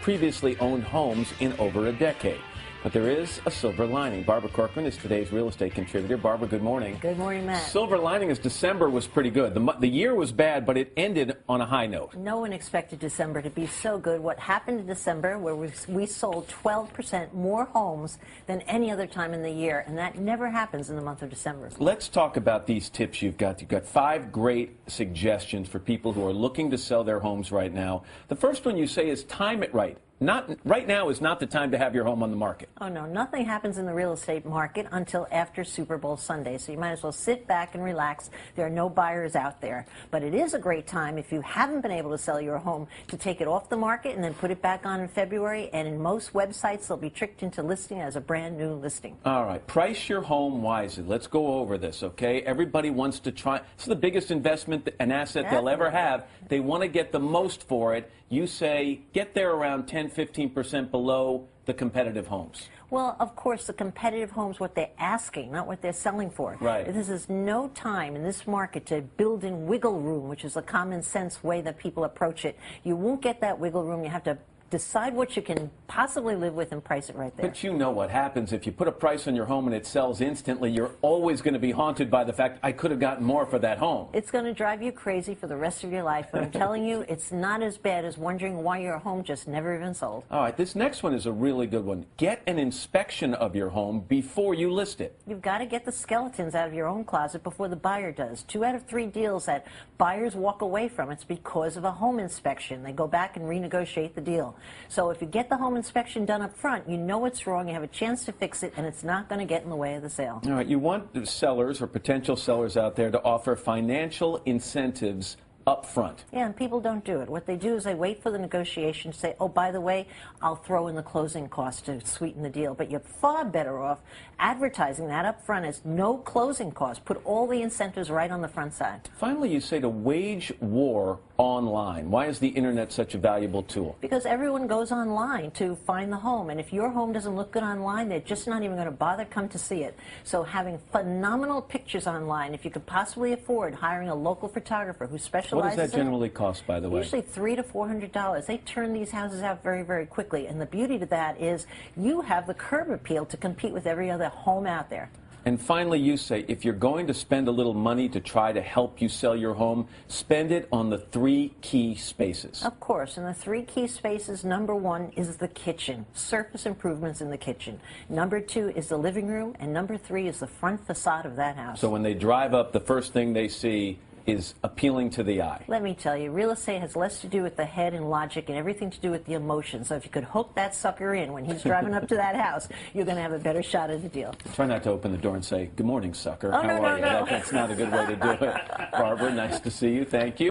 previously owned homes in over a decade. But there is a silver lining. Barbara Corcoran is today's real estate contributor. Barbara, good morning. Good morning, Matt. Silver lining is December was pretty good. The year was bad, but it ended on a high note. No one expected December to be so good. What happened in December, where we sold 12% more homes than any other time in the year, and that never happens in the month of December. Let's talk about these tips you've got. You've got 5 great suggestions for people who are looking to sell their homes right now. The first one you say is time it right. Right now is not the time to have your home on the market. Oh, no. Nothing happens in the real estate market until after Super Bowl Sunday, so you might as well sit back and relax. There are no buyers out there. But it is a great time, if you haven't been able to sell your home, to take it off the market and then put it back on in February. And in most websites, they'll be tricked into listing as a brand new listing. All right. Price your home wisely. Let's go over this, okay? Everybody wants to try. It's the biggest investment, an asset they'll ever have. They want to get the most for it. You say get there around 10-15% below the competitive homes. Well, of course, the competitive homes, what they're asking, not what they're selling for. Right. This is no time in this market to build in wiggle room, which is a common sense way that people approach it. You won't get that wiggle room. You have to decide what you can possibly live with and price it right there. But you know what happens. If you put a price on your home and it sells instantly, you're always going to be haunted by the fact, I could have gotten more for that home. It's going to drive you crazy for the rest of your life, but I'm telling you, it's not as bad as wondering why your home just never even sold. All right, this next one is a really good one. Get an inspection of your home before you list it. You've got to get the skeletons out of your own closet before the buyer does. 2 out of 3 deals that buyers walk away from, it's because of a home inspection. They go back and renegotiate the deal. So if you get the home inspection done up front, you know it's wrong, you have a chance to fix it, and it's not going to get in the way of the sale. All right, you want the sellers or potential sellers out there to offer financial incentives up front. Yeah, and people don't do it. What they do is they wait for the negotiation to say, oh, by the way, I'll throw in the closing cost to sweeten the deal. But you're far better off advertising that up front as no closing cost. Put all the incentives right on the front side. Finally, you say to wage war online. Why is the internet such a valuable tool? Because everyone goes online to find the home, and if your home doesn't look good online, they're just not even going to bother come to see it. So having phenomenal pictures online, if you could possibly afford hiring a local photographer who specializes. What does that generally cost, by the way? Usually $300 to $400. They turn these houses out very, very quickly. And the beauty to that is you have the curb appeal to compete with every other home out there. And finally, you say, if you're going to spend a little money to try to help you sell your home, spend it on the 3 key spaces. Of course, and the 3 key spaces, number 1 is the kitchen, surface improvements in the kitchen. Number 2 is the living room, and number 3 is the front facade of that house. So when they drive up, the first thing they see is appealing to the eye. Let me tell you, real estate has less to do with the head and logic and everything to do with the emotion. So if you could hook that sucker in when he's driving up to that house, you're going to have a better shot at the deal. Try not to open the door and say, good morning, sucker. Oh, How no, are you? no. That's not a good way to do it. Barbara, nice to see you. Thank you.